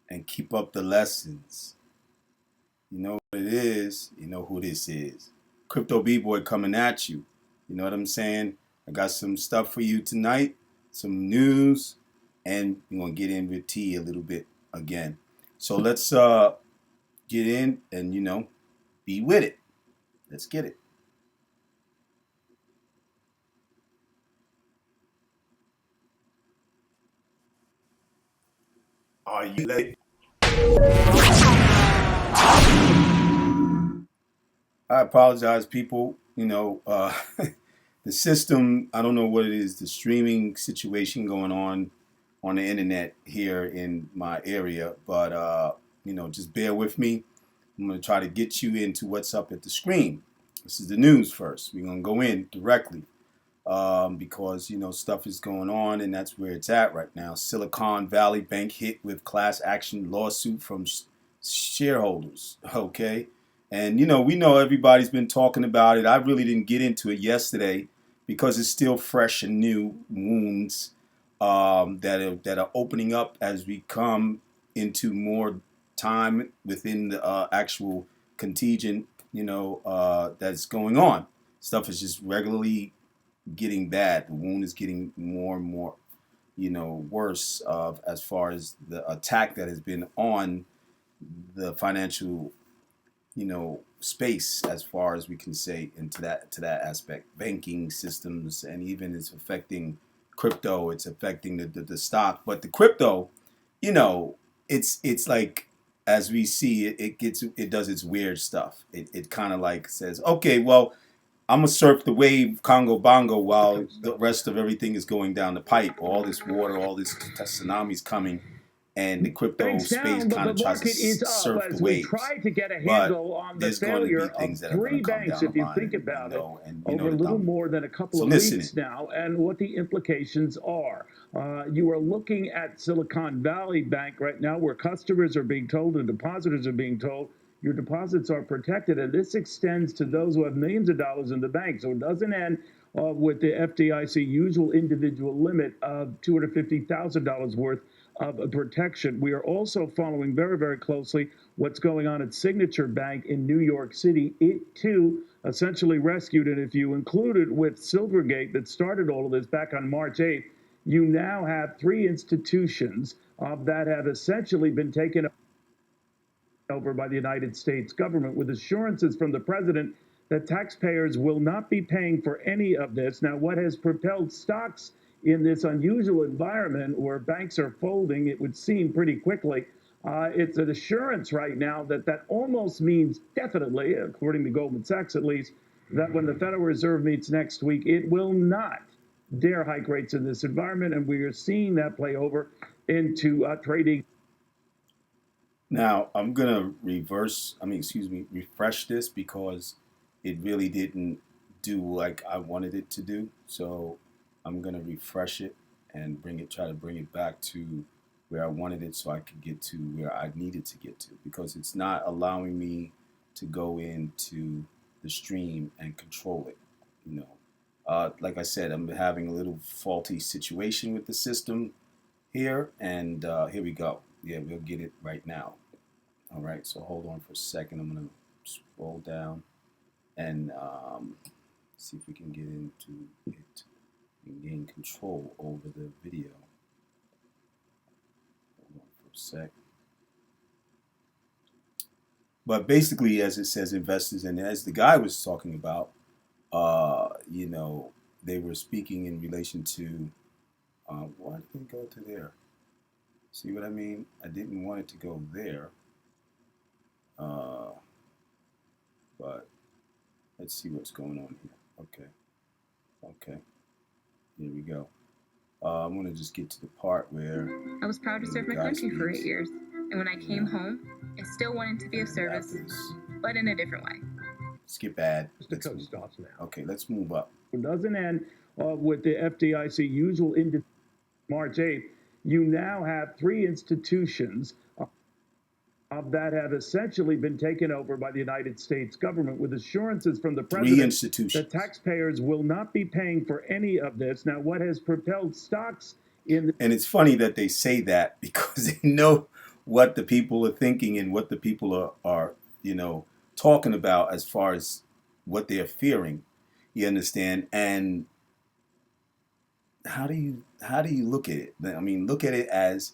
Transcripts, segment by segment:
and keep up the lessons. You know what it is. You know who this is. Crypto B-Boy coming at you. You know what I'm saying? I got some stuff for you tonight, some news, and we're going to get in with T a little bit again. So let's get in and, be with it. Let's get it. Are you ready? I apologize, people. The system, I don't know what it is, the streaming situation going on the internet here in my area, but, just bear with me. I'm going to try to get you into what's up at the screen. This is the news first. We're going to go in directly because, stuff is going on, and that's where it's at right now. Silicon Valley Bank hit with class action lawsuit from shareholders, okay? And, we know everybody's been talking about it. I really didn't get into it yesterday because it's still fresh and new wounds that are opening up as we come into more time within the actual contingent, that's going on. Stuff is just regularly getting bad. The wound is getting more and more, worse as far as the attack that has been on the financial, space, as far as we can say, into that aspect. Banking systems, and even it's affecting crypto. It's affecting the stock, but the crypto, it's like, as we see it, it does its weird stuff. It kind of like says, okay, well, I'm gonna surf the wave Congo Bongo while the rest of everything is going down the pipe. All this water, all this tsunamis coming, and the crypto space kind of tries to surf the waves. To get a But handle on the there's going to be failure things of that are going three to come banks, down if the you line, think about it, and over a little more than a couple of weeks in. now, and what the implications are. You are looking at Silicon Valley Bank right now, where customers are being told and depositors are being told your deposits are protected, and this extends to those who have millions of dollars in the bank. So it doesn't end with the FDIC usual individual limit of $250,000 worth of protection. We are also following very, very closely what's going on at Signature Bank in New York City. It too essentially rescued, and if you include it with Silvergate that started all of this back on March 8th, you now have three institutions that have essentially been taken over by the United States government, with assurances from the president that taxpayers will not be paying for any of this. Now, what has propelled stocks in this unusual environment where banks are folding, it would seem pretty quickly, it's an assurance right now that almost means definitely, according to Goldman Sachs at least, that when the Federal Reserve meets next week, it will not dare hike rates in this environment, and we are seeing that play over into trading. Now, I'm going to refresh this because it really didn't do like I wanted it to do. So I'm going to refresh it and try to bring it back to where I wanted it so I could get to where I needed to get to, because it's not allowing me to go into the stream and control it. Like I said, I'm having a little faulty situation with the system here, and here we go. Yeah, we'll get it right now. All right, so hold on for a second. I'm going to scroll down and see if we can get into it and gain control over the video. Hold on for a sec. But basically, as it says, investors, and as the guy was talking about, they were speaking in relation to, why did it go to there? See what I mean? I didn't want it to go there. But let's see what's going on here. Okay. Here we go. I'm going to just get to the part where I was proud to serve my country for 8 years. And when I came home, I still wanted to be of service, but in a different way. Skip ad. The coach stops now. Okay, let's move up. It doesn't end with the FDIC usual March 8th. You now have three institutions that have essentially been taken over by the United States government, with assurances from the president that taxpayers will not be paying for any of this. Now, what has propelled stocks in... And it's funny that they say that because they know what the people are thinking and what the people are talking about as far as what they're fearing. You understand? And how do you look at it? I mean, look at it as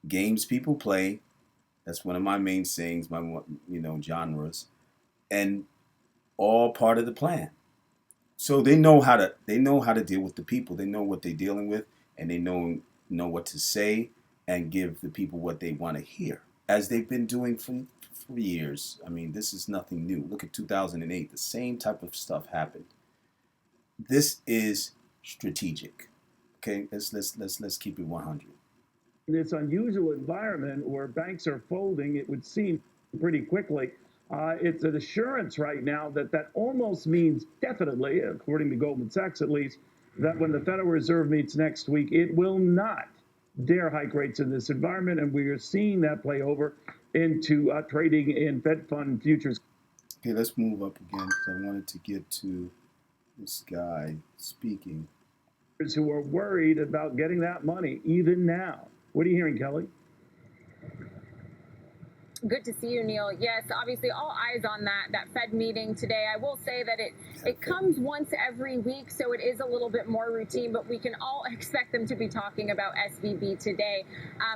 games people play. That's one of my main sayings, my genres, and all part of the plan. So they know how to deal with the people. They know what they're dealing with, and they know what to say and give the people what they want to hear, as they've been doing for years. I mean, this is nothing new. Look at 2008. The same type of stuff happened. This is strategic. Okay, let's keep it 100. This unusual environment where banks are folding, it would seem pretty quickly. It's an assurance right now that almost means definitely, according to Goldman Sachs at least, that when the Federal Reserve meets next week, it will not dare hike rates in this environment. And we are seeing that play over into trading in Fed fund futures. Okay, let's move up again because I wanted to get to this guy speaking. Who are worried about getting that money even now. What are you hearing, Kelly? Good to see you, Neil. Yes, obviously all eyes on that Fed meeting today. I will say that it comes once every week, so it is a little bit more routine, but we can all expect them to be talking about SVB today.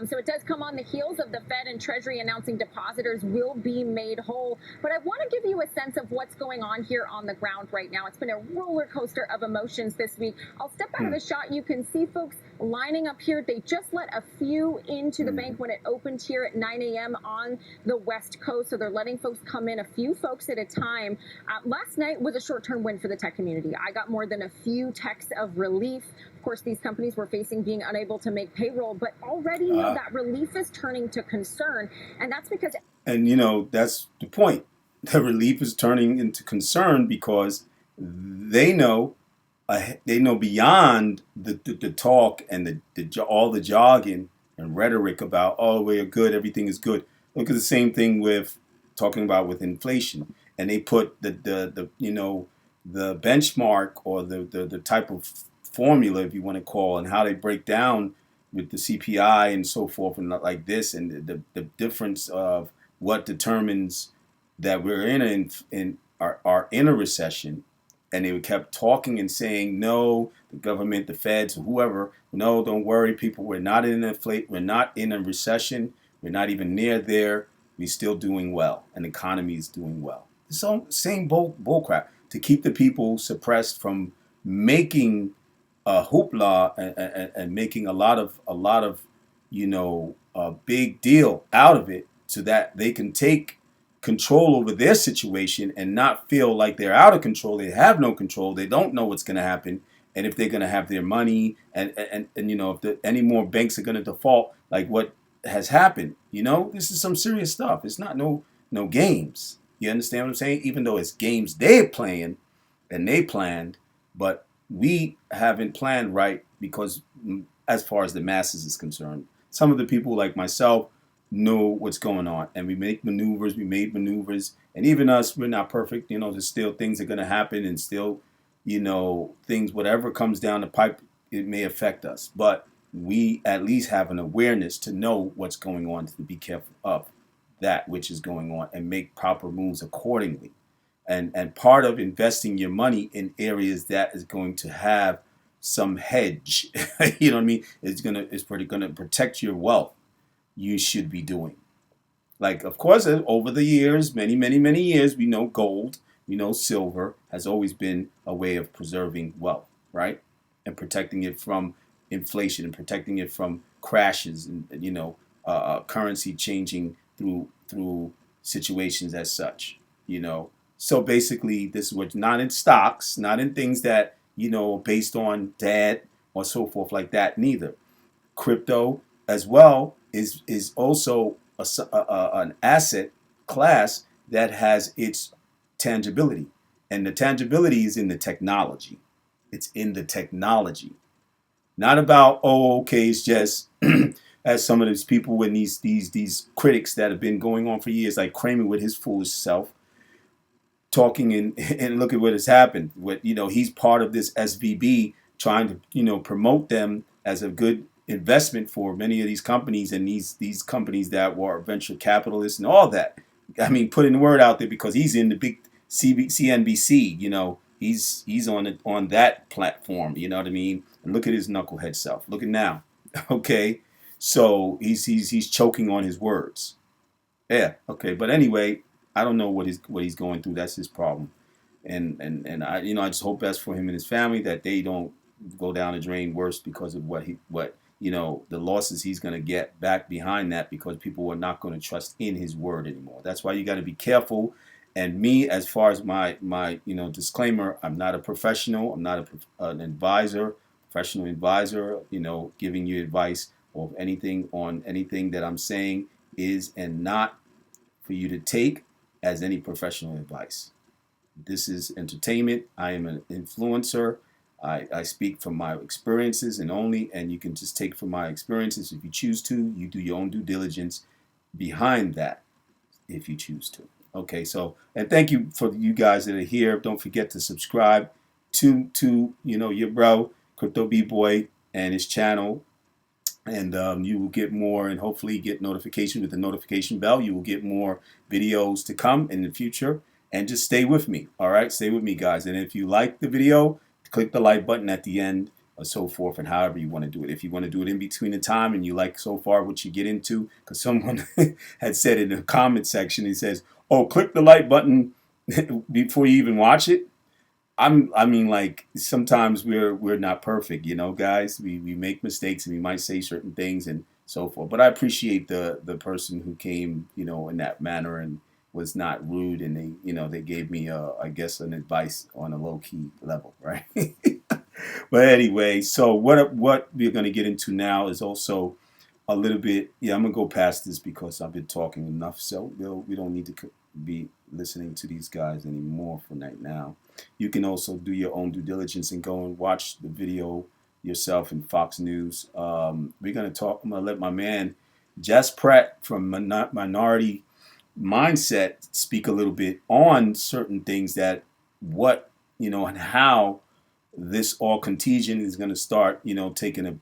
So it does come on the heels of the Fed and Treasury announcing depositors will be made whole. But I want to give you a sense of what's going on here on the ground right now. It's been a roller coaster of emotions this week. I'll step out of the shot. You can see folks lining up here. They just let a few into the bank when it opened here at 9 a.m. on the West Coast. So they're letting folks come in, a few folks at a time. Last night was a short-term win for the tech community. I got more than a few texts of relief. Of course, these companies were facing being unable to make payroll, but already that relief is turning to concern. And that's because... And, that's the point. The relief is turning into concern because they know beyond the talk and all the jargon and rhetoric about, oh, we're good, everything is good. Look at the same thing with talking about with inflation, and they put the benchmark or the type of formula, if you want to call, and how they break down with the CPI and so forth and like this, and the difference of what determines that we're are in a recession. And they kept talking and saying, no, the government, the feds, whoever, no, don't worry, people, we're not in a recession. We're not even near there. We're still doing well. And the economy is doing well. So same bull crap to keep the people suppressed from making a hoopla and making a lot of a big deal out of it so that they can take control over their situation and not feel like they're out of control. They have no control. They don't know what's going to happen, and if they're going to have their money, and if any more banks are going to default, like what has happened. This is some serious stuff. It's not no games. You understand what I'm saying? Even though it's games they're playing and they planned, but we haven't planned right because as far as the masses is concerned, some of the people like myself know what's going on, and we made maneuvers, and even us, we're not perfect. There's still things that are going to happen, and still, things, whatever comes down the pipe, it may affect us, but we at least have an awareness to know what's going on, to be careful of that which is going on and make proper moves accordingly. And part of investing your money in areas that is going to have some hedge, you know what I mean? It's pretty going to protect your wealth. You should be doing. Like, of course, over the years, many, many, many years, we know gold, silver has always been a way of preserving wealth, right? And protecting it from inflation and protecting it from crashes and, currency changing through situations as such, So basically, this is what, not in stocks, not in things that, based on debt or so forth like that, neither. Crypto as well is also an asset class that has its tangibility. And the tangibility is in the technology. It's in the technology. Not about, it's just as some of these people and these critics that have been going on for years, like Kramer with his foolish self, talking and look at what has happened. He's part of this SVB trying to, promote them as a good investment for many of these companies, and these companies that were venture capitalists and all that. I mean, putting the word out there because he's in the big CNBC. You know, he's on that platform. You know what I mean? And look at his knucklehead self. Look at now. Okay, so he's choking on his words. Yeah. Okay. But anyway, I don't know what he's going through. That's his problem. And I I just hope best for him and his family that they don't go down the drain worse because of what the losses he's going to get back behind that, because people are not going to trust in his word anymore. That's why you got to be careful. And me, as far as my disclaimer, I'm not a professional. I'm not an advisor, professional advisor. Giving you advice or anything on anything that I'm saying is and not for you to take as any professional advice. This is entertainment. I am an influencer. I speak from my experiences and you can just take from my experiences if you choose to. You do your own due diligence behind that if you choose to. Okay, so, and thank you for you guys that are here. Don't forget to subscribe to your bro, Crypto B-Boy, and his channel. And you will get more and hopefully get notification with the notification bell. You will get more videos to come in the future. And just stay with me. All right, stay with me, guys. And if you like the video, click the like button at the end or so forth, and however you want to do it. If you want to do it in between the time and you like so far what you get into, because someone had said in the comment section, he says, "Oh, click the like button before you even watch it." I mean, like, sometimes we're not perfect, guys. We make mistakes and we might say certain things and so forth. But I appreciate the person who came, in that manner and was not rude, and they gave me I guess an advice on a low key level, right? But anyway, so what we're going to get into now is also a little bit. Yeah, I'm gonna go past this because I've been talking enough. So we don't need to be listening to these guys anymore for right now. You can also do your own due diligence and go and watch the video yourself in Fox News. We're gonna talk. I'm gonna let my man Jess Pratt from Minority Mindset speak a little bit on certain things that and how this all contagion is going to start taking a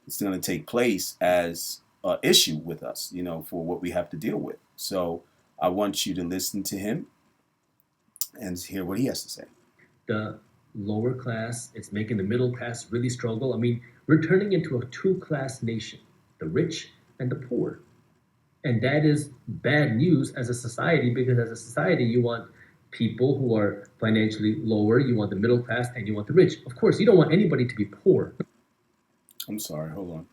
it's going to take place as an issue with us for what we have to deal with. So I want you to listen to him and hear what he has to say. The lower class, it's making the middle class really struggle. I mean, we're turning into a two-class nation, the rich and the poor. And that is bad news as a society, because as a society, you want people who are financially lower, you want the middle class, and you want the rich. Of course, you don't want anybody to be poor. I'm sorry, hold on.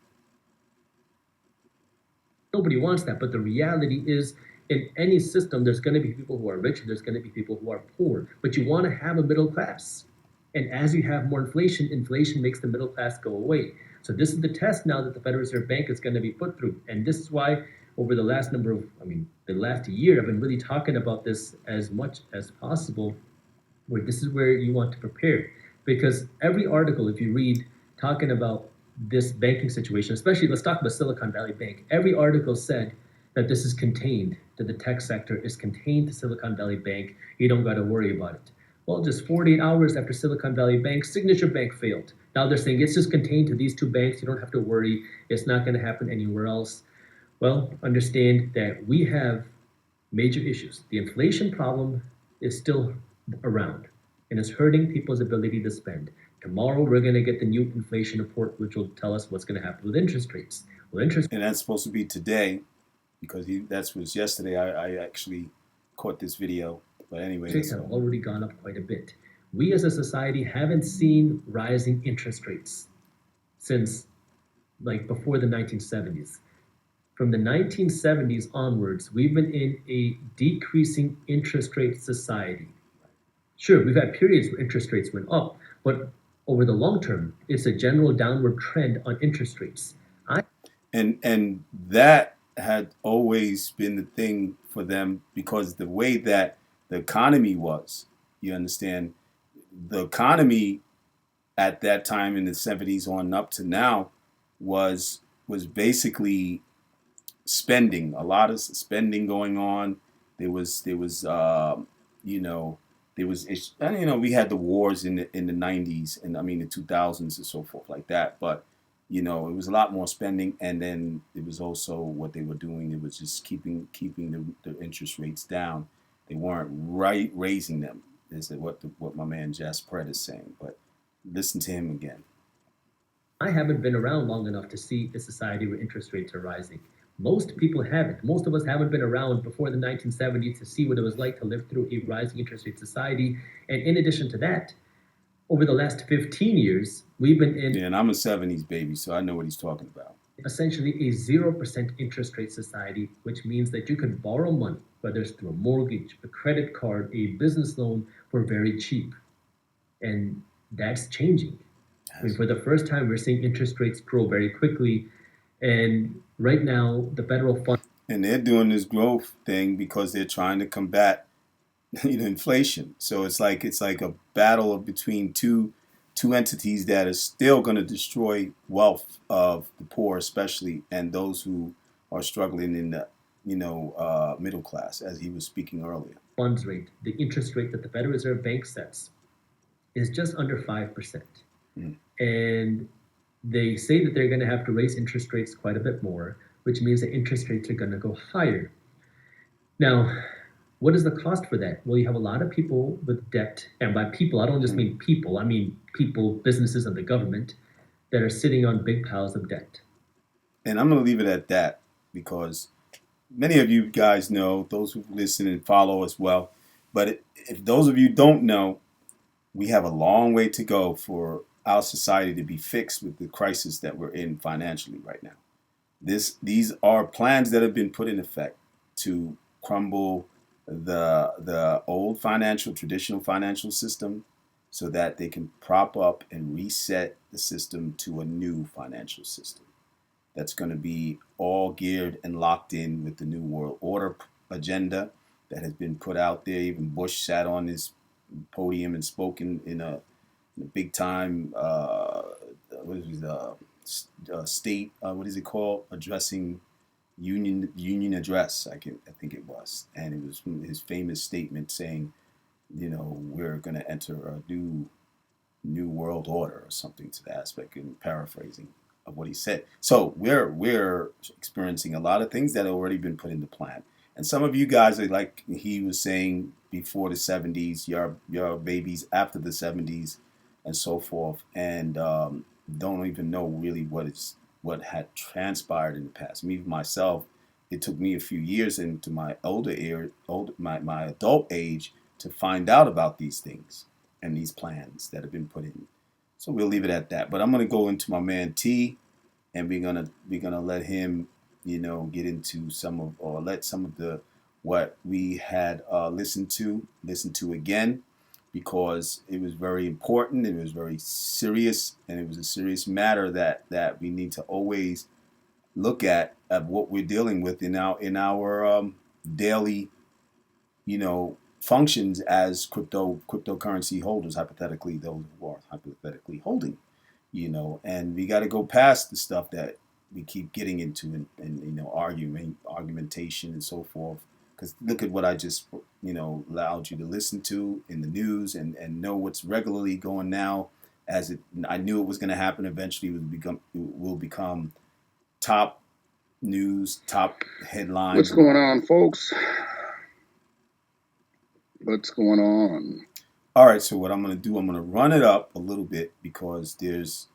Nobody wants that, but the reality is, in any system, there's going to be people who are rich and there's going to be people who are poor. But you want to have a middle class. And as you have more inflation, inflation makes the middle class go away. So this is the test now that the Federal Reserve Bank is going to be put through. And this is why over the last the last year, I've been really talking about this as much as possible, where this is where you want to prepare. Because every article, if you read, talking about this banking situation, especially let's talk about Silicon Valley Bank, every article said that this is contained, that the tech sector is contained to Silicon Valley Bank. You don't got to worry about it. Well, just 48 hours after Silicon Valley Bank, Signature Bank failed. Now they're saying it's just contained to these two banks. You don't have to worry. It's not going to happen anywhere else. Well, understand that we have major issues. The inflation problem is still around, and it's hurting people's ability to spend. Tomorrow, we're going to get the new inflation report, which will tell us what's going to happen with interest rates. Well, and that's supposed to be today, because that was yesterday. I actually caught this video. But anyway, rates have already gone up quite a bit. We as a society haven't seen rising interest rates since before the 1970s. From the 1970s onwards, we've been in a decreasing interest rate society. Sure, we've had periods where interest rates went up, but over the long term, it's a general downward trend on interest rates. And that had always been the thing for them, because the way that the economy was, you understand, the economy at that time in the 70s on up to now was basically spending, a lot of spending going on. We had the wars in the 90s and the 2000s and so forth like that. But it was a lot more spending, and then it was also what they were doing. It was just keeping the interest rates down. They weren't raising them. Is what my man Jas Pred is saying. But listen to him again. I haven't been around long enough to see a society where interest rates are rising. Most people haven't. Most of us haven't been around before the 1970s to see what it was like to live through a rising interest rate society. And in addition to that, over the last 15 years, we've been in. Yeah, and I'm a 70s baby, so I know what he's talking about. Essentially a 0% interest rate society, which means that you can borrow money, whether it's through a mortgage, a credit card, a business loan, for very cheap. And that's changing. I mean, for the first time, we're seeing interest rates grow very quickly. And right now, the federal fund. And they're doing this growth thing because they're trying to combat inflation. So it's like a battle between two entities that are still going to destroy wealth of the poor, especially, and those who are struggling in the middle class, as he was speaking earlier. Funds rate, the interest rate that the Federal Reserve Bank sets, is just under 5%. And they say that they're going to have to raise interest rates quite a bit more, which means that interest rates are going to go higher. Now, what is the cost for that? Well, you have a lot of people with debt, and by people, I don't just mean people, I mean people, businesses, and the government that are sitting on big piles of debt. And I'm going to leave it at that because many of you guys know, those who listen and follow as well. But if those of you don't know, we have a long way to go for our society to be fixed with the crisis that we're in financially right now. These are plans that have been put in effect to crumble the old traditional financial system so that they can prop up and reset the system to a new financial system that's going to be all geared and locked in with the New World Order agenda that has been put out there. Even Bush sat on his podium and spoke in a big time state, what is it called, addressing union address, I think it was, and it was his famous statement saying, we're going to enter a new world order or something to that aspect, in paraphrasing of what he said. So we're experiencing a lot of things that have already been put into plan, and some of you guys are like he was saying before the 70s, your babies after the 70s, and so forth, and don't even know really what had transpired in the past. Me myself, it took me a few years into my my adult age to find out about these things and these plans that have been put in. So we'll leave it at that. But I'm gonna go into my man T, and we're gonna let him, get into some of the what we had listened to again, because it was very important, it was very serious, and it was a serious matter that we need to always look at what we're dealing with in our daily, functions as cryptocurrency holders, hypothetically, those who are hypothetically holding, and we got to go past the stuff that we keep getting into and argumentation and so forth. Because look at what I just, allowed you to listen to in the news and know what's regularly going now. I knew it was going to happen eventually. It will become top news, top headlines. What's going on, folks? What's going on? All right. So what I'm going to do, I'm going to run it up a little bit because there's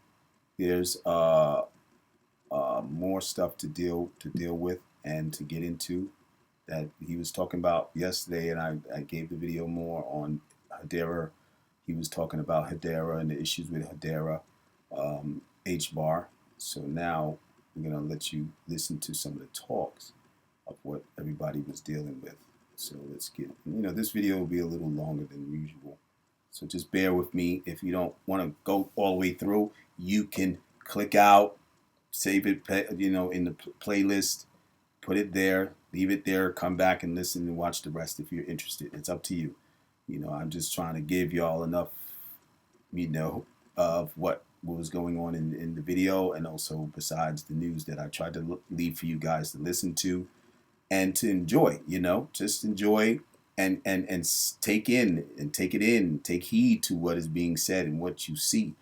more stuff to deal with and to get into that he was talking about yesterday, and I gave the video more on Hedera. He was talking about Hedera and the issues with Hedera, H-bar. So now we're going to let you listen to some of the talks of what everybody was dealing with. So let's get, this video will be a little longer than usual. So just bear with me. If you don't want to go all the way through, you can click out, save it, in the playlist, put it there, leave it there, come back and listen and watch the rest if you're interested. It's up to you. I'm just trying to give y'all enough, of what was going on in the video, and also besides the news that I tried to leave for you guys to listen to and to enjoy, just enjoy and take it in, take heed to what is being said and what you see.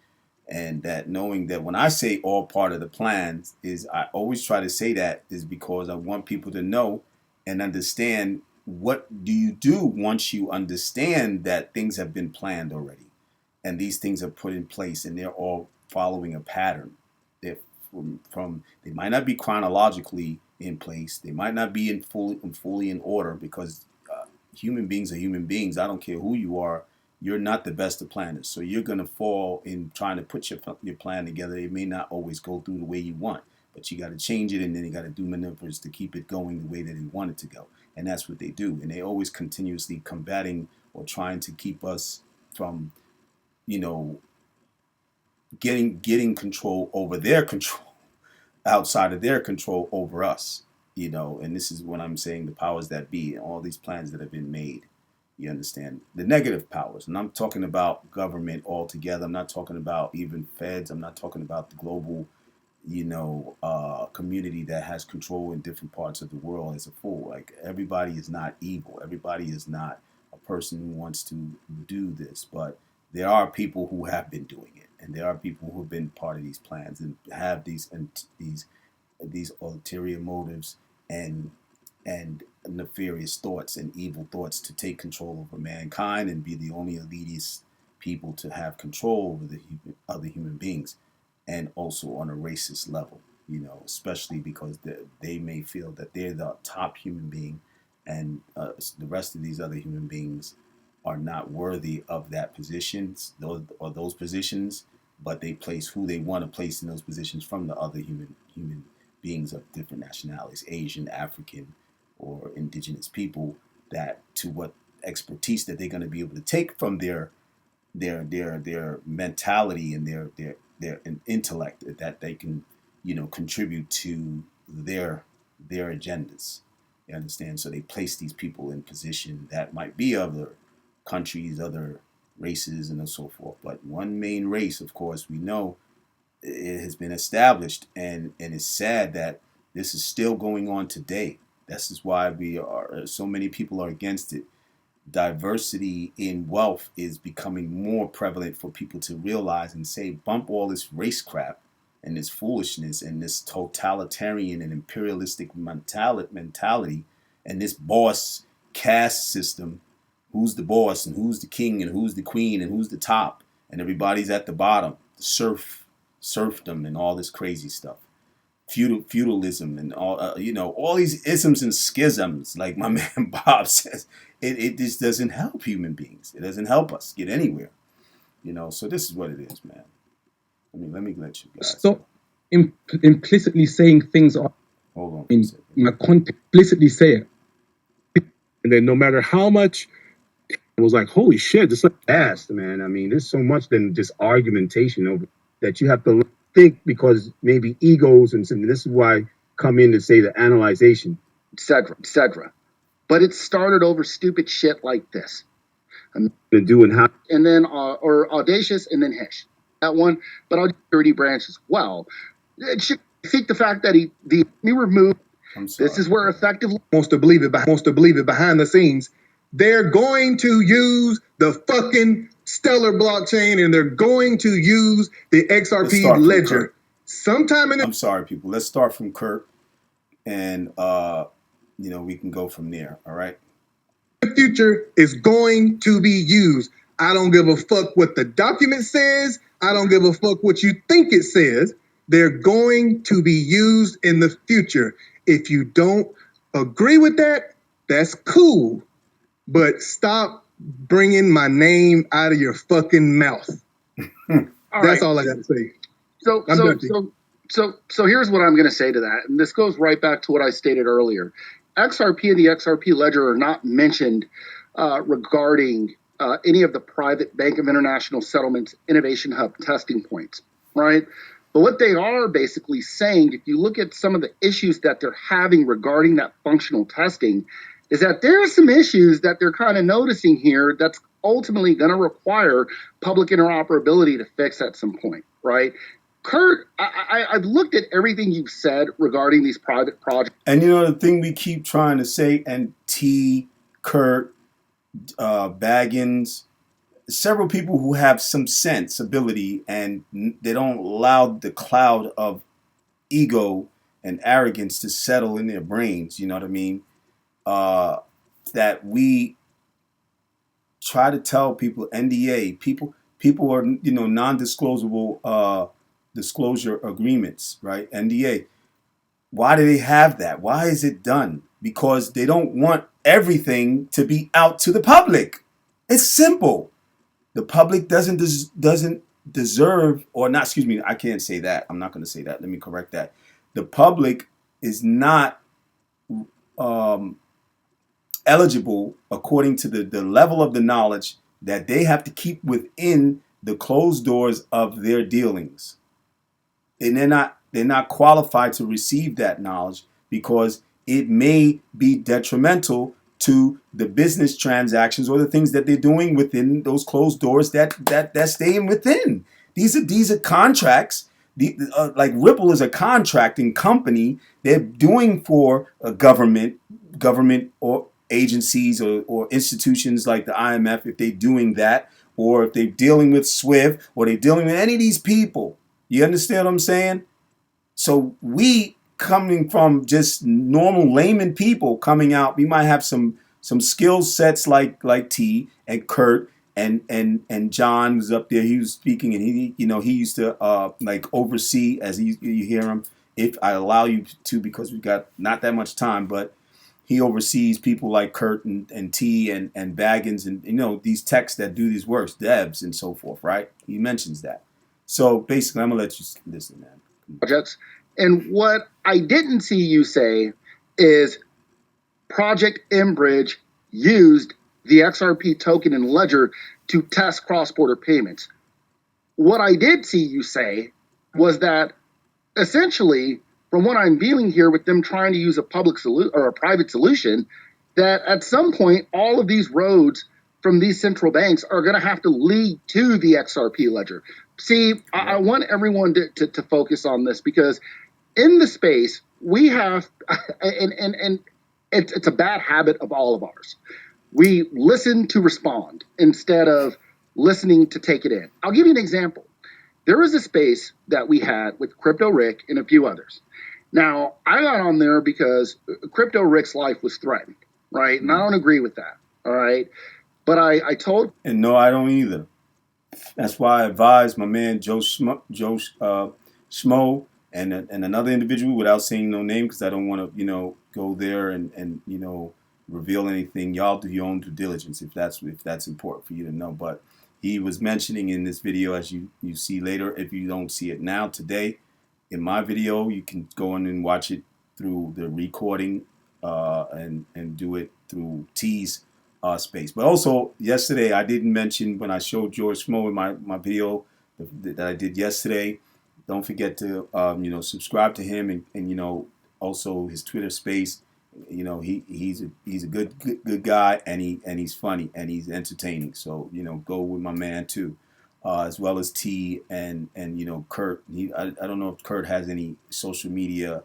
And that knowing that when I say all part of the plans is I always try to say that is because I want people to know and understand what do you do once you understand that things have been planned already and these things are put in place and they're all following a pattern. They're from they might not be chronologically in place. They might not be fully in order because human beings are human beings. I don't care who you are. You're not the best of planners. So you're going to fall in trying to put your plan together. It may not always go through the way you want, but you got to change it and then you got to do maneuvers to keep it going the way that you want it to go. And that's what they do. And they always continuously combating or trying to keep us from, you know, getting control over their control outside of their control over us, you know. And this is what I'm saying, the powers that be and all these plans that have been made. You understand? The negative powers. And I'm talking about government altogether. I'm not talking about even feds. I'm not talking about the global, you know, community that has control in different parts of the world as a whole. Like, everybody is not evil. Everybody is not a person who wants to do this. But there are people who have been doing it. And there are people who have been part of these plans and have these ulterior motives and nefarious thoughts and evil thoughts to take control over mankind and be the only elitist people to have control over the other human beings, and also on a racist level, you know, especially because they may feel that they're the top human being and the rest of these other human beings are not worthy of that positions, those positions, but they place who they want to place in those positions from the other human beings of different nationalities, Asian, African, or indigenous people, that to what expertise that they're going to be able to take from their mentality and their intellect, that they can, you know, contribute to their agendas. You understand? So they place these people in position that might be other countries, other races, and so forth. But one main race, of course, we know it has been established, and it's sad that this is still going on today. This is why so many people are against it. Diversity in wealth is becoming more prevalent for people to realize and say, bump all this race crap and this foolishness and this totalitarian and imperialistic mentality and this boss caste system. Who's the boss and who's the king and who's the queen and who's the top and everybody's at the bottom. Serfdom and all this crazy stuff. Feudalism and all, you know, all these isms and schisms, like my man Bob says, it just doesn't help human beings. It doesn't help us get anywhere, you know. So this is what it is, man. I mean, let me let you guys stop implicitly saying things are. Hold on. In my context, implicitly say it, and then no matter how much, it was like, holy shit, this is fast, man. I mean, there's so much than just argumentation over that you have to think, because maybe egos and this is why I come in to say the analyzation, etc. But it started over stupid shit like this. And doing how, and then or audacious and then Hish. That one, but I'll do dirty branch as well. I think the fact that he removed. This is where effectively wants to believe it behind the scenes. They're going to use the fucking Stellar blockchain and they're going to use the XRP ledger sometime in the. I'm sorry, people. Let's start from Kurt, and you know, we can go from there. All right. The future is going to be used. I don't give a fuck what the document says. I don't give a fuck what you think it says. They're going to be used in the future. If you don't agree with that, that's cool. But stop bringing my name out of your fucking mouth. That's all I got to say. So here's what I'm going to say to that. And this goes right back to what I stated earlier. XRP and the XRP ledger are not mentioned regarding any of the private Bank of International Settlements Innovation Hub testing points, right? But what they are basically saying, if you look at some of the issues that they're having regarding that functional testing, is that there are some issues that they're kind of noticing here that's ultimately going to require public interoperability to fix at some point, right? Kurt, I've looked at everything you've said regarding these private projects. And you know, the thing we keep trying to say, and Kurt, Baggins, several people who have some sensibility, and they don't allow the cloud of ego and arrogance to settle in their brains. You know what I mean? That we try to tell people NDA, people are, non-disclosable disclosure agreements, right? NDA. Why do they have that? Why is it done? Because they don't want everything to be out to the public. It's simple. The public doesn't deserve, or not, excuse me, I can't say that. I'm not going to say that. Let me correct that. The public is not eligible according to the level of the knowledge that they have to keep within the closed doors of their dealings. And they're not qualified to receive that knowledge because it may be detrimental to the business transactions or the things that they're doing within those closed doors that stay within. These are contracts. Like Ripple is a contracting company. They're doing for a government or agencies or institutions like the IMF, if they're doing that, or if they're dealing with SWIFT, or they're dealing with any of these people. You understand what I'm saying? So we, coming from just normal layman people coming out, we might have some skill sets like T and Kurt and John was up there. He was speaking, and he used to like oversee, as you hear him. If I allow you to, because we've got not that much time, but he oversees people like Kurt and T and Baggins and these techs that do these works, devs and so forth, right? He mentions that. So basically, I'm gonna let you listen, man. Projects. And what I didn't see you say is Project Enbridge used the XRP token and ledger to test cross-border payments. What I did see you say was that essentially, from what I'm viewing here with them trying to use a public solution or a private solution, that at some point, all of these roads from these central banks are going to have to lead to the XRP ledger. See, I want everyone to focus on this, because in the space we have, and it's a bad habit of all of ours. We listen to respond instead of listening to take it in. I'll give you an example. There was a space that we had with Crypto Rick and a few others. Now, I got on there because Crypto Rick's life was threatened, right? And I don't agree with that, all right? But I told... And no, I don't either. That's why I advised my man Joe Schmo and another individual, without saying no name, because I don't want to, go there and reveal anything. Y'all do your own due diligence if that's important for you to know. But he was mentioning in this video, as you see later, if you don't see it now today, in my video, you can go in and watch it through the recording and do it through T's space. But also yesterday, I didn't mention when I showed George Schmo in my video that I did yesterday. Don't forget to subscribe to him and also his Twitter space. He's a good guy, and he's funny and he's entertaining. So go with my man too, as well as T and Kurt. I don't know if Kurt has any social media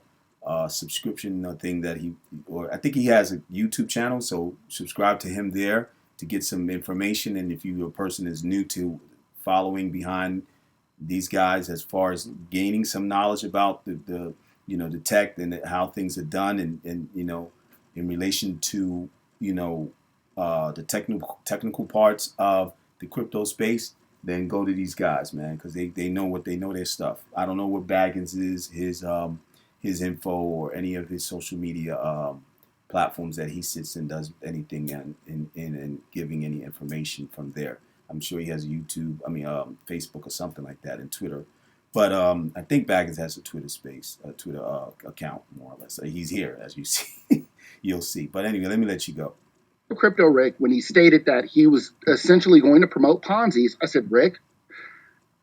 subscription thing I think he has a YouTube channel. So subscribe to him there to get some information. And if you a person is new to following behind these guys, as far as gaining some knowledge about the tech and how things are done, and in relation to the technical parts of the crypto space, then go to these guys, man, because they know their stuff. I don't know what Baggins is, his info, or any of his social media platforms that he sits and does anything in giving any information from there. I'm sure he has YouTube, Facebook or something like that, and Twitter. But I think Baggins has a Twitter space, a Twitter account, more or less. He's here, as you see. You'll see. But anyway, let me let you go. Crypto Rick, when he stated that he was essentially going to promote Ponzi's, I said, Rick,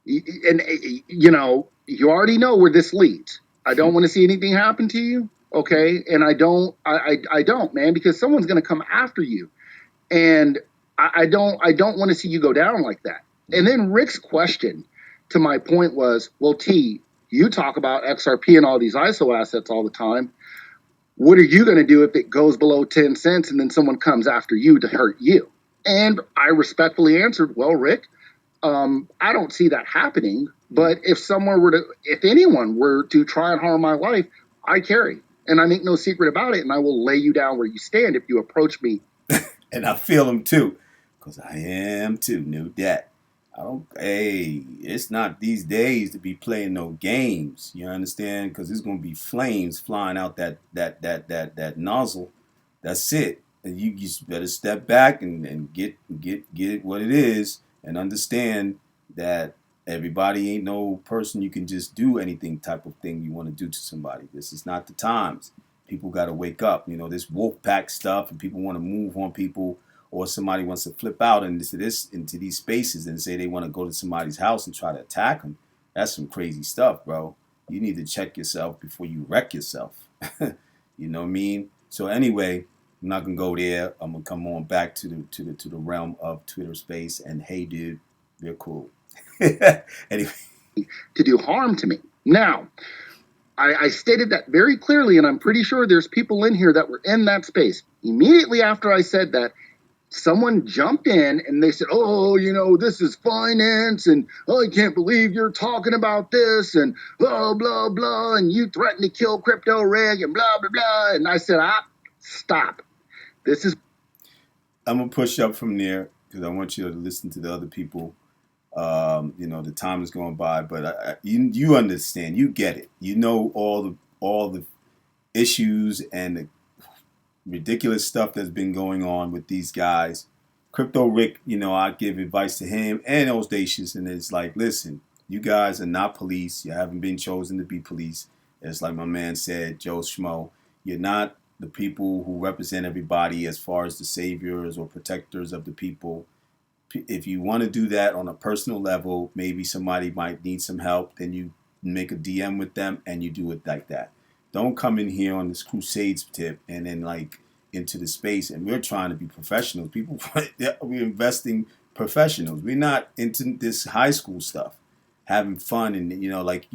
you already know where this leads. I don't want to see anything happen to you, okay? And I don't, man, because someone's going to come after you, and I don't want to see you go down like that. And then Rick's question to my point was, well, T, you talk about XRP and all these ISO assets all the time. What are you going to do if it goes below 10 cents and then someone comes after you to hurt you? And I respectfully answered, well, Rick, I don't see that happening. But if anyone were to try and harm my life, I carry. And I make no secret about it. And I will lay you down where you stand if you approach me. And I feel them too, because I am too, no doubt. It's not these days to be playing no games. You understand? Because there's gonna be flames flying out that nozzle. That's it. And you just better step back and get it what it is, and understand that everybody ain't no person you can just do anything type of thing you want to do to somebody. This is not the times. People got to wake up. This wolf pack stuff, and people want to move on people, or somebody wants to flip out into these spaces and say they want to go to somebody's house and try to attack them. That's some crazy stuff, bro. You need to check yourself before you wreck yourself. You know what I mean? So anyway, I'm not gonna go there. I'm gonna come on back to the realm of Twitter space. And hey, dude, they're cool. Anyway, to do harm to me. Now, I stated that very clearly, and I'm pretty sure there's people in here that were in that space. Immediately after I said that, someone jumped in and they said, oh, this is finance, and oh, I can't believe you're talking about this, and blah, blah, blah, and you threatened to kill Crypto Rig, and blah, blah, blah. And I said, stop. I'm going to push up from there because I want you to listen to the other people. The time is going by, but you understand, you get it. You know all the issues and the ridiculous stuff that's been going on with these guys. Crypto Rick, I give advice to him and Audacious, and it's like, listen, you guys are not police. You haven't been chosen to be police. It's like my man said, Joe Schmo, you're not the people who represent everybody as far as the saviors or protectors of the people. If you want to do that on a personal level, maybe somebody might need some help, then you make a DM with them and you do it like that. Don't come in here on this crusades tip and then into the space, and we're trying to be professionals. We're investing professionals. We're not into this high school stuff, having fun and like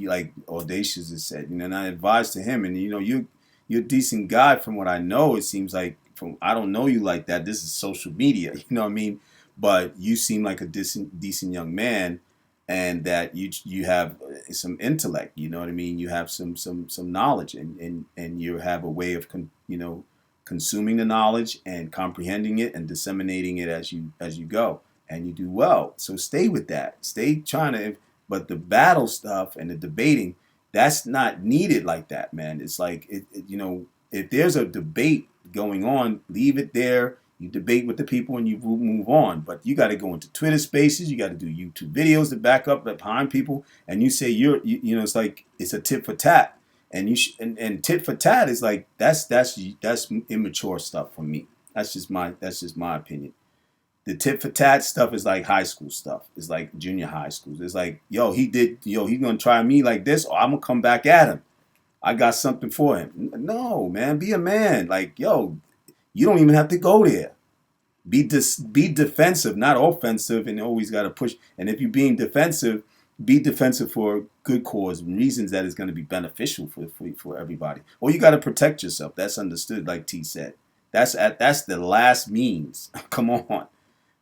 Audacious has said. And I advised to him, and you're a decent guy from what I know. It seems like I don't know you like that. This is social media, you know what I mean? But you seem like a decent young man, and that you have some intellect. You know what I mean? You have some knowledge, and you have a way of consuming the knowledge and comprehending it and disseminating it as you go, and you do well. So stay with that. Stay trying to. But the battle stuff and the debating, that's not needed like that, man. It's like if there's a debate going on, leave it there. You debate with the people and you move on. But you got to go into Twitter spaces. You got to do YouTube videos to back up behind people. And you say it's like it's a tit for tat. And and tit for tat is like that's immature stuff for me. That's just my opinion. The tit for tat stuff is like high school stuff. It's like junior high schools. It's like, he's gonna try me like this, or I'm gonna come back at him. I got something for him. No, man, be a man. Like, you don't even have to go there. Be defensive, not offensive, and always got to push. And if you're being defensive, be defensive for a good cause and reasons that is going to be beneficial for everybody. Or you got to protect yourself. That's understood, like T said. That's the last means. Come on.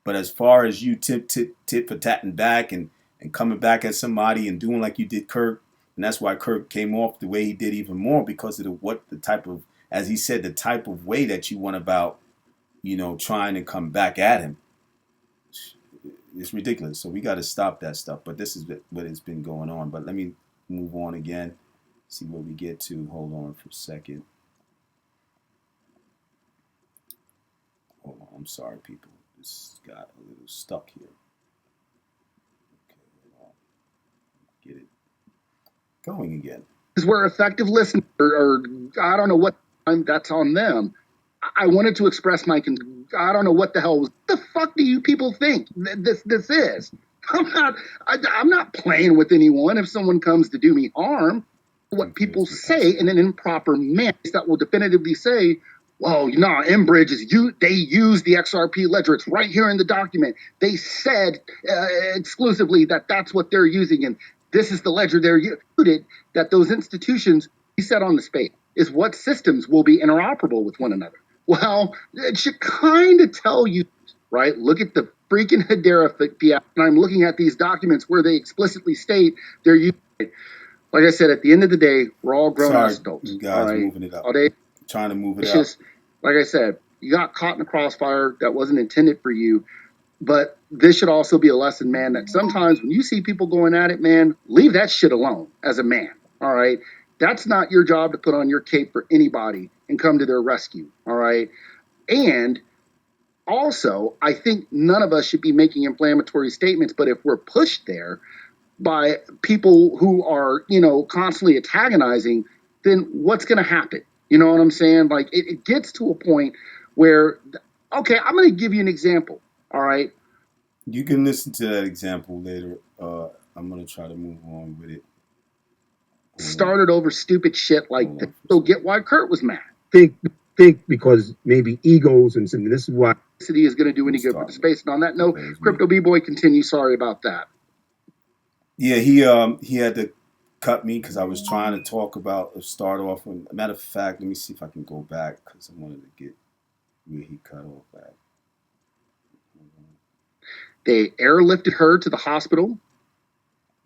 But as far as you tit for tatting back and coming back at somebody and doing like you did Kirk, and that's why Kirk came off the way he did even more, because of the type of, as he said, the type of way that you went about, trying to come back at him. It's ridiculous. So we got to stop that stuff. But this is what has been going on. But let me move on again, see where we get to. Hold on for a second. Hold on. I'm sorry, people. This got a little stuck here. Okay, hold on. Get it going again. Is where effective listeners, or I don't know what, that's on them. I wanted to express I don't know what the hell the fuck do you people think this is? I'm not playing with anyone. If someone comes to do me harm, what people say in an improper manner that will definitively say, well, Enbridge they use the XRP ledger. It's right here in the document. They said exclusively that that's what they're using, and this is the ledger they're using. That those institutions, he said on the space, is what systems will be interoperable with one another. Well, it should kind of tell you right? Look at the freaking Hedera fiat. And I'm looking at these documents where they explicitly state they're using it. Like I said, at the end of the day, we're all grown-ass adults. You guys all right? moving it up. Trying to move it It's up. just, like I said, you got caught in a crossfire that wasn't intended for you. But this should also be a lesson, man, that sometimes when you see people going at it, man, leave that shit alone as a man. All right. That's not your job to put on your cape for anybody and come to their rescue. All right. And also, I think none of us should be making inflammatory statements, but if we're pushed there by people who are, constantly antagonizing, then what's going to happen? You know what I'm saying? Like it gets to a point where, okay, I'm going to give you an example. All right. You can listen to that example later. I'm going to try to move on with it. Started over stupid shit like this. So get why Kurt was mad. Think because maybe egos and this is why City is going to do any good for the space. And on that note, Crypto B-Boy, continue. Sorry about that. Yeah, he had to cut me because I was trying to start off. Matter of fact, let me see if I can go back because I wanted to get where he cut off at. They airlifted her to the hospital,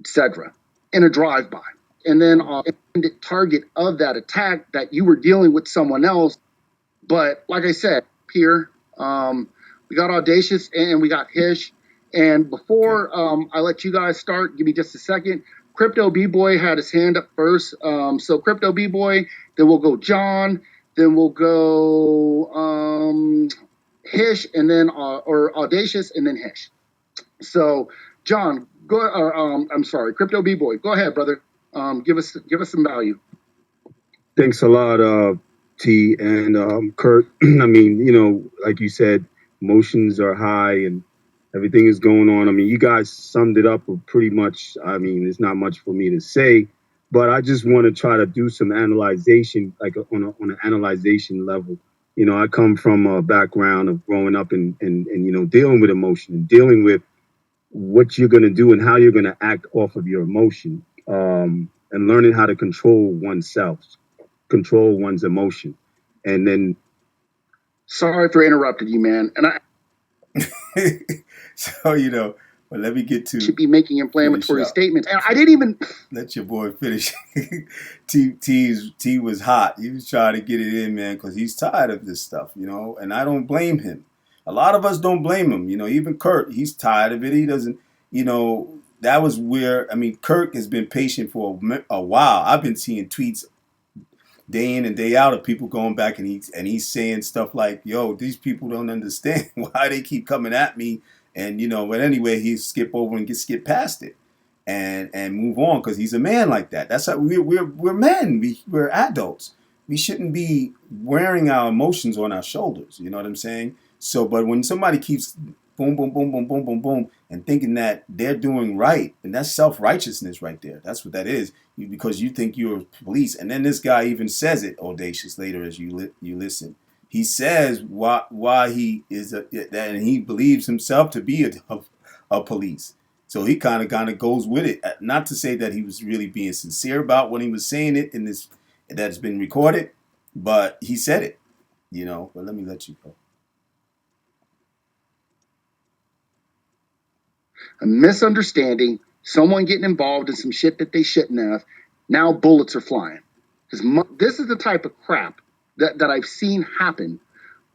etc., in a drive-by. And then the target of that attack that you were dealing with someone else. But like I said, here, we got Audacious and we got Hish. And before I let you guys start, give me just a second. Crypto B-Boy had his hand up first. So Crypto B-Boy, then we'll go John, then we'll go Hish, and then or Audacious, and then Hish. So, John, I'm sorry, Crypto B-Boy, go ahead, brother. Give us some value. Thanks a lot, T and Kurt. I mean, like you said, emotions are high and everything is going on. I mean, you guys summed it up pretty much. I mean, there's not much for me to say, but I just want to try to do some analyzation, like on an analyzation level. I come from a background of growing up and dealing with emotion and dealing with what you're going to do and how you're going to act off of your emotion, and learning how to control oneself, control one's emotion. And then, sorry for interrupting you, man. And so, but let me get to, should be making inflammatory statements. And I didn't even let your boy finish. T was hot. He was trying to get it in, man, because he's tired of this stuff, and I don't blame him. A lot of us don't blame him. Even Kurt, he's tired of it. He doesn't, that was where, Kurt has been patient for a while. I've been seeing tweets day in and day out of people going back and he's saying stuff like, yo, these people don't understand why they keep coming at me. And, but anyway, he skip over and skip past it and move on because he's a man like that. That's how we're men. We're adults. We shouldn't be wearing our emotions on our shoulders. You know what I'm saying? So, but when somebody keeps boom, boom, boom, boom, boom, boom, boom, and thinking that they're doing right, and that's self-righteousness right there. That's what that is, because you think you're police. And then this guy even says it, Audacious, later as you listen. He says why he is that, and he believes himself to be a police. So he kind of goes with it. Not to say that he was really being sincere about when he was saying it in this that's been recorded, but he said it. But let me let you go. A misunderstanding, someone getting involved in some shit that they shouldn't have. Now bullets are flying. This is the type of crap that I've seen happen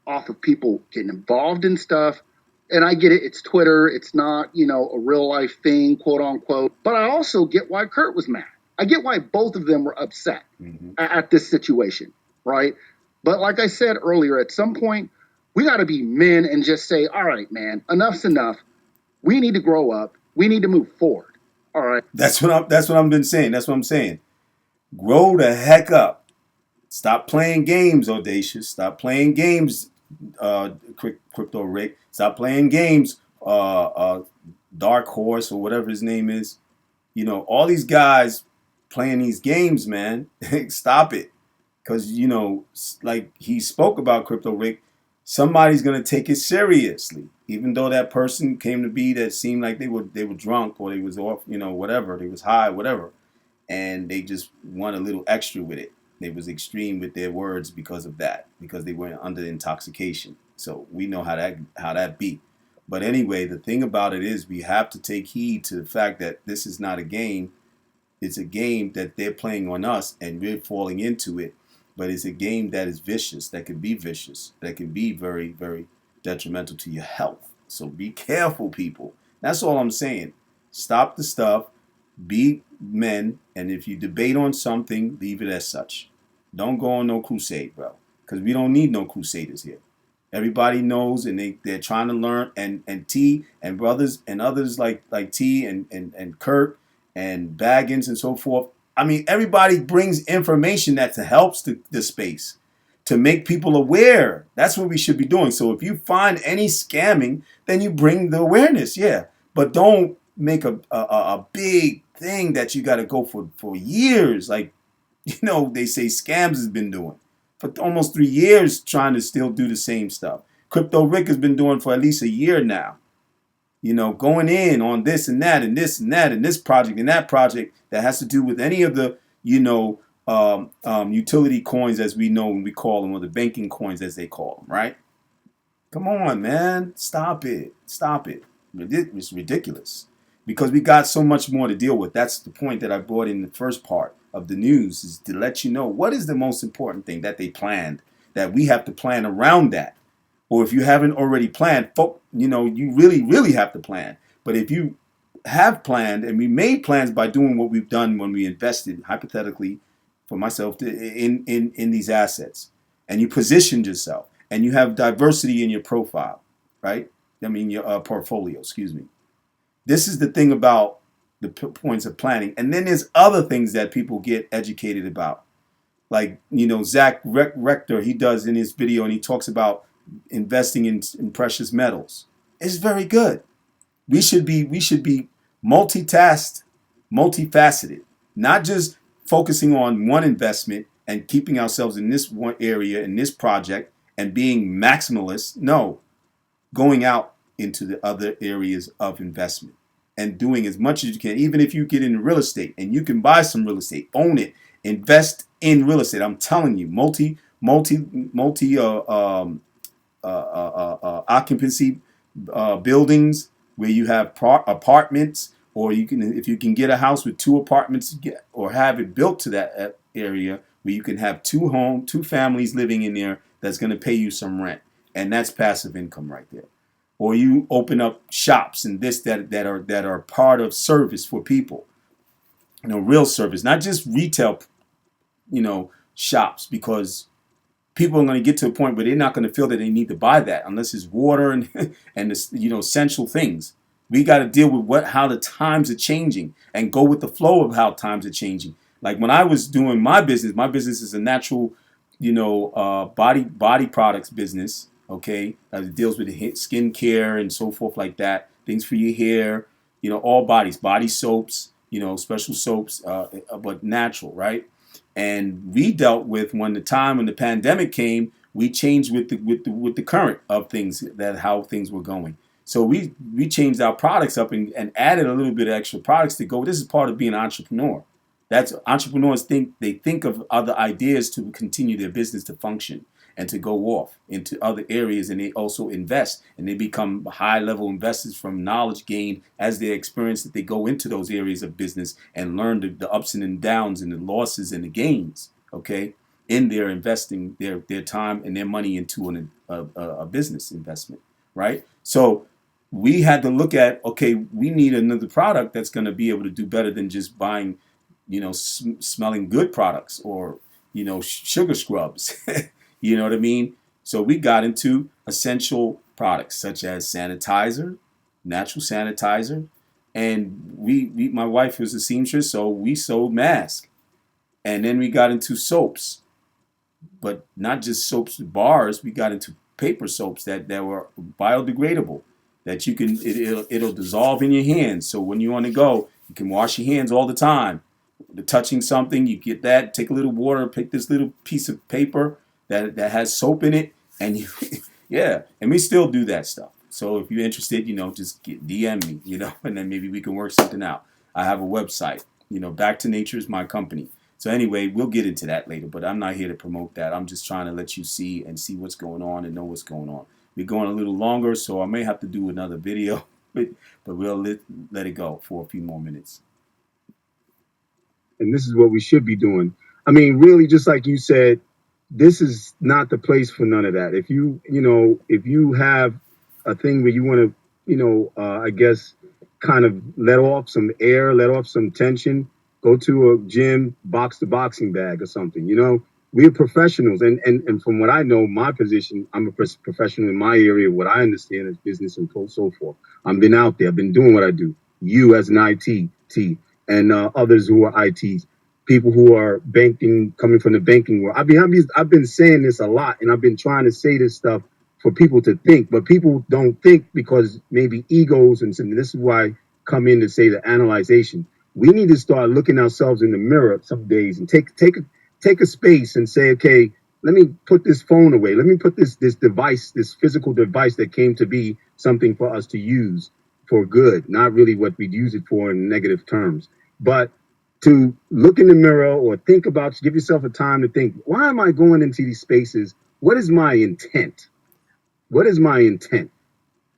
off of people getting involved in stuff. And I get it. It's Twitter. It's not, a real life thing, quote unquote. But I also get why Kurt was mad. I get why both of them were upset at this situation, right? But like I said earlier, at some point, we got to be men and just say, all right, man, enough's enough. We need to grow up. We need to move forward. All right. That's what I've been saying. That's what I'm saying. Grow the heck up. Stop playing games, Audacious. Stop playing games, Crypto Rick. Stop playing games, Dark Horse or whatever his name is. All these guys playing these games, man. Stop it. Because, like he spoke about, Crypto Rick, somebody's going to take it seriously. Even though that person came to be that seemed like they were drunk or they was off, whatever. They was high, whatever. And they just want a little extra with it. They was extreme with their words because of that. Because they were under intoxication. So we know how that be. But anyway, the thing about it is we have to take heed to the fact that this is not a game. It's a game that they're playing on us and we're falling into it. But it's a game that is vicious, that can be vicious, that can be very, very detrimental to your health. So be careful, people. That's all I'm saying. Stop the stuff. Be men. And if you debate on something, leave it as such. Don't go on no crusade, bro. Because we don't need no crusaders here. Everybody knows, and they're trying to learn. And T and brothers and others like T and Kurt and Baggins and so forth. I mean, everybody brings information that helps the space to make people aware. That's what we should be doing. So if you find any scamming, then you bring the awareness, yeah. But don't make a big thing that you got to go for years. Like, they say Scams has been doing for almost 3 years, trying to still do the same stuff. Crypto Rick has been doing for at least a year now. Going in on this and that and this and that and this project and that project that has to do with any of the, utility coins, as we know when we call them, or the banking coins as they call them, right? Come on, man. Stop it. Stop it. It's ridiculous because we got so much more to deal with. That's the point that I brought in the first part of the news, is to let you know what is the most important thing that they planned, that we have to plan around that. Or if you haven't already planned, you really, really have to plan. But if you have planned, and we made plans by doing what we've done when we invested, hypothetically, for myself, in these assets, and you positioned yourself, and you have diversity in your profile, right? I mean, your portfolio, excuse me. This is the thing about the points of planning. And then there's other things that people get educated about. Like, Zach Rector, he does in his video, and he talks about investing in precious metals. It's very good. We should be multitasked, multifaceted, not just focusing on one investment and keeping ourselves in this one area, in this project, and being maximalist. No, going out into the other areas of investment and doing as much as you can. Even if you get into real estate and you can buy some real estate, own it, invest in real estate. I'm telling you, multi occupancy buildings where you have apartments, or if you can get a house with 2 apartments, or have it built to that area where you can have 2 families living in there that's going to pay you some rent, and that's passive income right there. Or you open up shops and that are part of service for people, real service, not just retail, shops, because people are going to get to a point where they're not going to feel that they need to buy that unless it's water and essential things. We got to deal with how the times are changing and go with the flow of how times are changing. Like when I was doing my business is a natural, body products business. Okay, it deals with skin care and so forth like that. Things for your hair, all body soaps, special soaps, but natural, right? And we dealt with when the pandemic came, we changed with the current of things, how things were going. So we changed our products up and added a little bit of extra products to go. This is part of being an entrepreneur. That's entrepreneurs think of other ideas to continue their business to function and to go off into other areas, and they also invest, and they become high-level investors from knowledge gained as they experience that they go into those areas of business and learn the ups and downs and the losses and the gains, okay, in their investing their time and their money into a business investment, right? So we had to look at, okay, we need another product that's going to be able to do better than just buying, smelling good products or, sugar scrubs. You know what I mean? So we got into essential products such as sanitizer, natural sanitizer, and my wife was a seamstress, so we sold masks. And then we got into soaps, but not just soaps with bars. We got into paper soaps that were biodegradable, that you can it'll dissolve in your hands. So when you're on the go, you can wash your hands all the time. Touching something, you get that, take a little water, pick this little piece of paper that has soap in it, and yeah, and we still do that stuff. So if you're interested, just DM me, and then maybe we can work something out. I have a website, Back to Nature is my company. So anyway, we'll get into that later, but I'm not here to promote that. I'm just trying to let you see what's going on and know what's going on. we're going a little longer, so I may have to do another video, but we'll let it go for a few more minutes. And this is what we should be doing. I mean, really, just like you said, this is not the place for none of that. If if you have a thing where you want to, I guess, kind of let off some air, let off some tension, go to a gym, box the boxing bag or something. We're professionals, and from what I know, my position, I'm a professional in my area. What I understand is business and so forth. I've been out there, I've been doing what I do. You as an IT, and others who are ITs, people who are banking, coming from the banking world. I've been saying this a lot, and I've been trying to say this stuff for people to think, but people don't think because maybe egos, and this is why I come in to say the analyzation. We need to start looking ourselves in the mirror some days and take a space and say, okay, let me put this phone away. Let me put this device, this physical device that came to be something for us to use for good, not really what we'd use it for in negative terms. But to look in the mirror or think about, give yourself a time to think, why am I going into these spaces? What is my intent? What is my intent?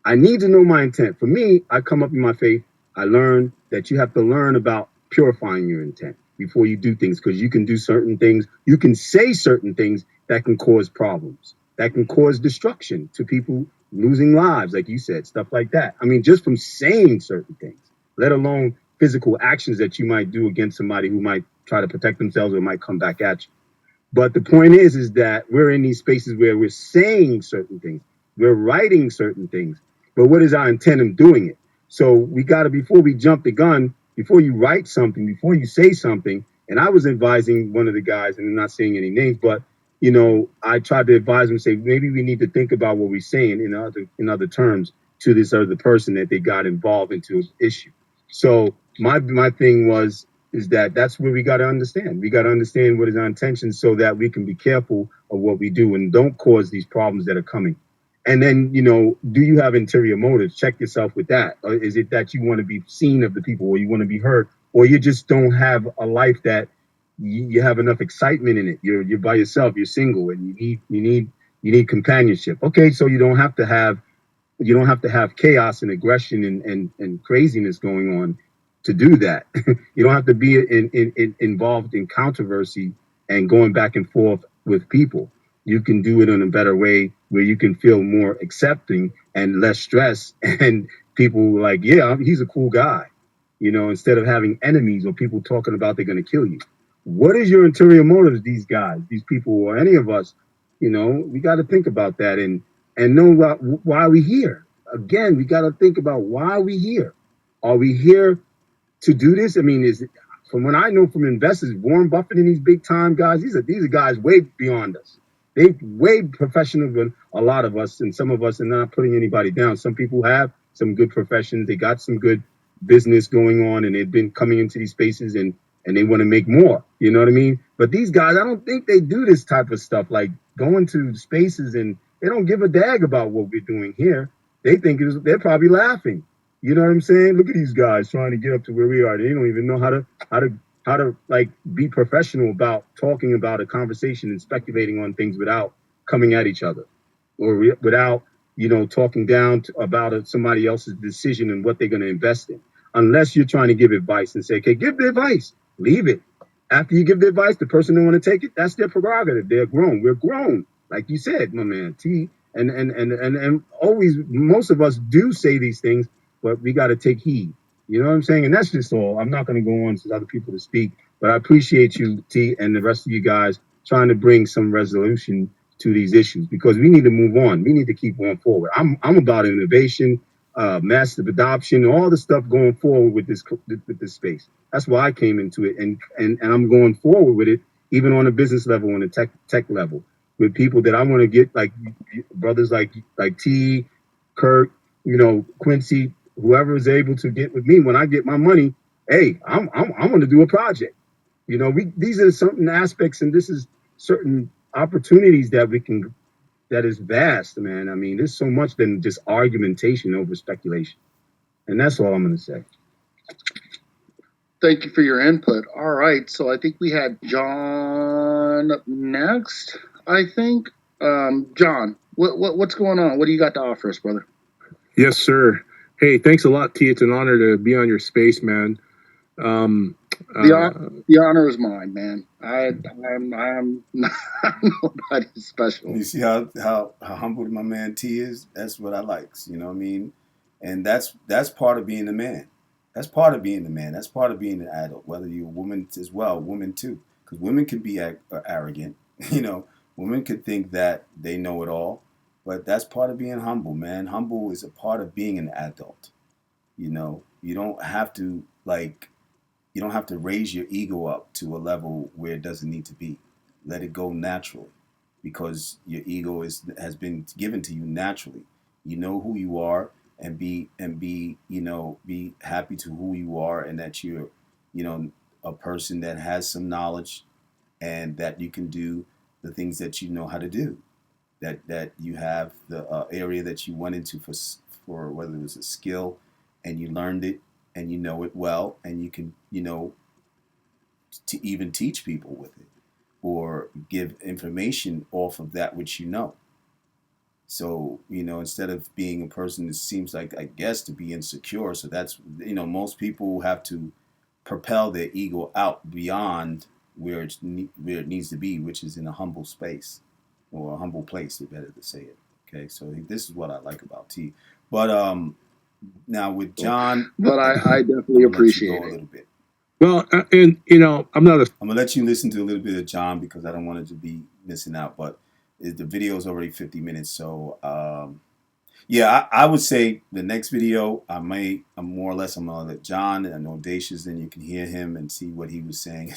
I need to know my intent. For me, I come up in my faith. I learn that you have to learn about purifying your intent before you do things, because you can do certain things. You can say certain things that can cause problems, that can cause destruction to people, losing lives, like you said, stuff like that. I mean, just from saying certain things, let alone physical actions that you might do against somebody who might try to protect themselves or might come back at you. But the point is that we're in these spaces where we're saying certain things, we're writing certain things, but what is our intent in doing it? So we got to, before we jump the gun, before you write something, before you say something, and I was advising one of the guys, and I'm not saying any names, but I tried to advise him, say maybe we need to think about what we're saying in other terms to this other person that they got involved into an issue. So my thing is that's where we got to understand. We got to understand what is our intention so that we can be careful of what we do and don't cause these problems that are coming. And then, do you have interior motives? Check yourself with that. Or is it that you want to be seen of the people, or you want to be heard, or you just don't have a life that you have enough excitement in it? You're by yourself, you're single, and you need companionship. Okay, so you don't have to have chaos and aggression and craziness going on to do that. You don't have to be involved in controversy and going back and forth with people. You can do it in a better way where you can feel more accepting and less stress, and people like, yeah, he's a cool guy, instead of having enemies or people talking about they're going to kill you. What is your interior motives, these guys, these people, or any of us? We got to think about that and know why we're here. Again, we got to think about why we're here. Are we here to do this? I mean, from what I know from investors, Warren Buffett and these big time guys, these are guys way beyond us. They're way professional than a lot of us, and some of us are not putting anybody down. Some people have some good professions. They got some good business going on, and they've been coming into these spaces and they want to make more. You know what I mean? But these guys, I don't think they do this type of stuff, like going to spaces, and they don't give a dag about what we're doing here. They think they're probably laughing. You know what I'm saying? Look at these guys trying to get up to where we are. They don't even know how to like be professional about talking about a conversation and speculating on things without coming at each other, or without talking down about somebody else's decision and what they're going to invest in. Unless you're trying to give advice and say, okay, give the advice, leave it. After you give the advice, the person don't want to take it. That's their prerogative. They're grown. We're grown, like you said, my man T. And always, most of us do say these things, but we got to take heed. You know what I'm saying? And that's just all. I'm not going to go on to other people to speak, but I appreciate you, T, and the rest of you guys trying to bring some resolution to these issues, because we need to move on. We need to keep going forward. I'm about innovation, massive adoption, all the stuff going forward with this space. That's why I came into it, and I'm going forward with it, even on a business level, on a tech level, with people that I want to get, like brothers like T, Kurt, Quincy, whoever is able to get with me when I get my money. Hey, I'm going to do a project. These are certain aspects, and this is certain opportunities that is vast, man. I mean, there's so much than just argumentation over speculation. And that's all I'm going to say. Thank you for your input. All right. So I think we had John up next, I think. John, What's going on? What do you got to offer us, brother? Yes, sir. Hey, thanks a lot, T. It's an honor to be on your space, man. The honor is mine, man. I'm not nobody special. You see how humble my man T is? That's what I like. You know what I mean? And that's part of being a man. That's part of being a man. That's part of being an adult. Whether you're a woman as well, women too, because women can be arrogant. You know, women could think that they know it all, but that's part of being humble, man. Humble is a part of being an adult. You know, you don't have to raise your ego up to a level where it doesn't need to be. Let it go naturally, because your ego has been given to you naturally. You know who you are, and be happy to who you are, and that you're you know a person that has some knowledge, and that you can do the things that you know how to do. That you have the area that you went into for whether it was a skill, and you learned it, and you know it well, and you can to even teach people with it, or give information off of that which you know. So, instead of being a person that seems like, I guess, to be insecure, so that's, most people have to propel their ego out beyond where it needs to be, which is in a humble space, or a humble place, better to say it. Okay, so this is what I like about T. But now with John, but I definitely appreciate it. A little bit. Well, and I'm gonna let you listen to a little bit of John, because I don't want it to be missing out. But the video is already 50 minutes, so yeah, I would say the next video I'm more or less, I'm gonna let John and Audacious, then you can hear him and see what he was saying,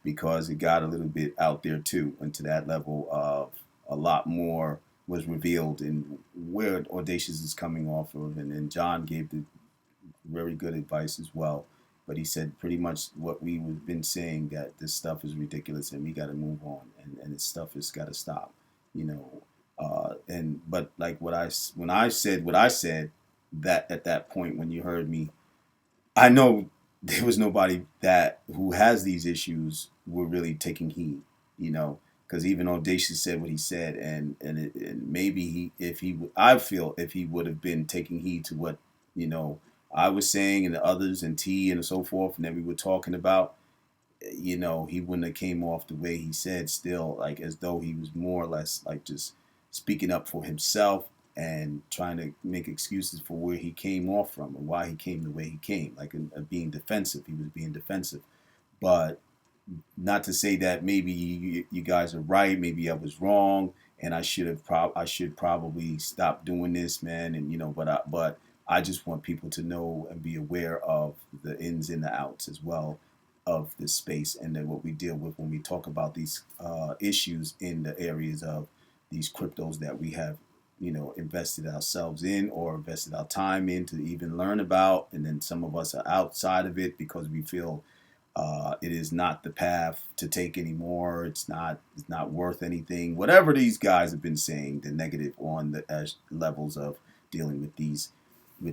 because it got a little bit out there too, and to that level of a lot more was revealed in where Audacious is coming off of, and then John gave the very good advice as well. But he said pretty much what we've been saying, that this stuff is ridiculous and we got to move on, and this stuff has got to stop, but like when I said what I said, that at that point when you heard me, I know there was nobody that who has these issues were really taking heed, because even Audacious said what he said, and maybe I feel if he would have been taking heed to what I was saying, and the others, and T and so forth, and that we were talking about, he wouldn't have came off the way he said, still like as though he was more or less like just speaking up for himself and trying to make excuses for where he came off from and why he came the way he came, like being defensive. He was being defensive. But not to say that maybe you guys are right, maybe I was wrong, and I should probably stop doing this, man. And but I just want people to know and be aware of the ins and the outs as well of this space, and then what we deal with when we talk about these issues in the areas of these cryptos that we have, invested ourselves in, or invested our time in to even learn about. And then some of us are outside of it because we feel it is not the path to take anymore. It's not worth anything. Whatever these guys have been saying, the negative on the levels of dealing with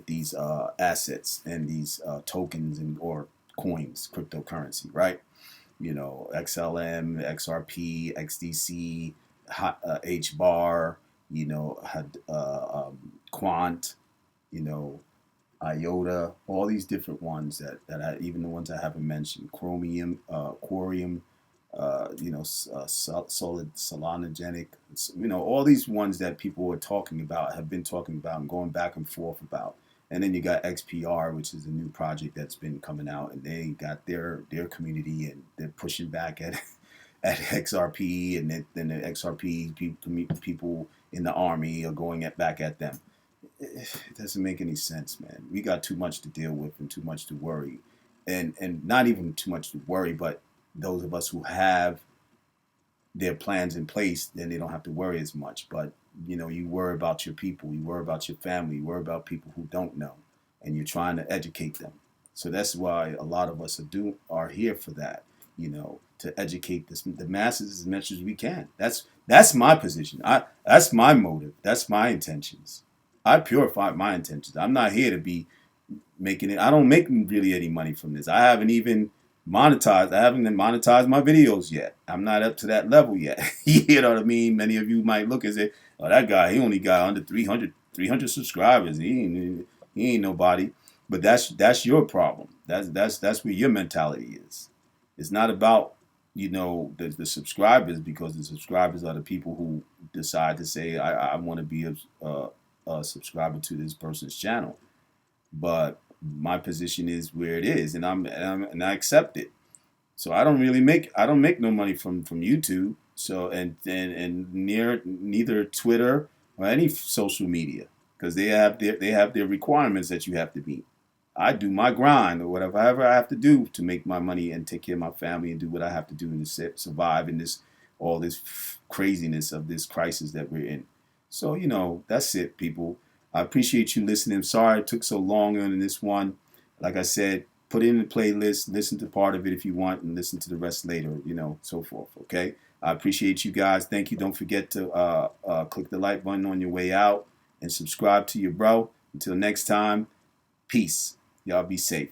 these assets and these tokens or coins, cryptocurrency, right? XLM, XRP, XDC, H bar, Quant, IOTA, all these different ones that even the ones I haven't mentioned, Chromium, Quorium, solid Solanogenic, all these ones that people are talking about, have been talking about and going back and forth about. And then you got XPR, which is a new project that's been coming out, and they got their community, and they're pushing back at XRP, and then the XRP people in the army are going back at them. It doesn't make any sense, man. We got too much to deal with and too much to worry, and not even too much to worry, but those of us who have their plans in place, then they don't have to worry as much. But you worry about your people, you worry about your family, you worry about people who don't know, and you're trying to educate them. So that's why a lot of us are here for that, to educate the masses as much as we can. That's my position. That's my motive. That's my intentions. I purify my intentions. I'm not here to be making it. I don't make really any money from this. I haven't even monetized. I haven't monetized my videos yet. I'm not up to that level yet. You know what I mean? Many of you might look and say, "Oh, that guy, he only got under 300 subscribers. He ain't nobody." But that's your problem. That's where your mentality is. It's not about the subscribers, because the subscribers are the people who decide to say, I want to be a subscriber to this person's channel. But my position is where it is, and I accept it. So I don't make no money from YouTube. So and neither Twitter or any social media, because they have their requirements that you have to meet. I do my grind or whatever I have to do to make my money and take care of my family and do what I have to do to survive in all this craziness of this crisis that we're in. So that's it, people. I appreciate you listening. I'm sorry it took so long on this one. Like I said, put it in the playlist, listen to part of it if you want, and listen to the rest later, so forth. Okay? I appreciate you guys. Thank you. Don't forget to click the like button on your way out and subscribe to your bro. Until next time, peace. Y'all be safe.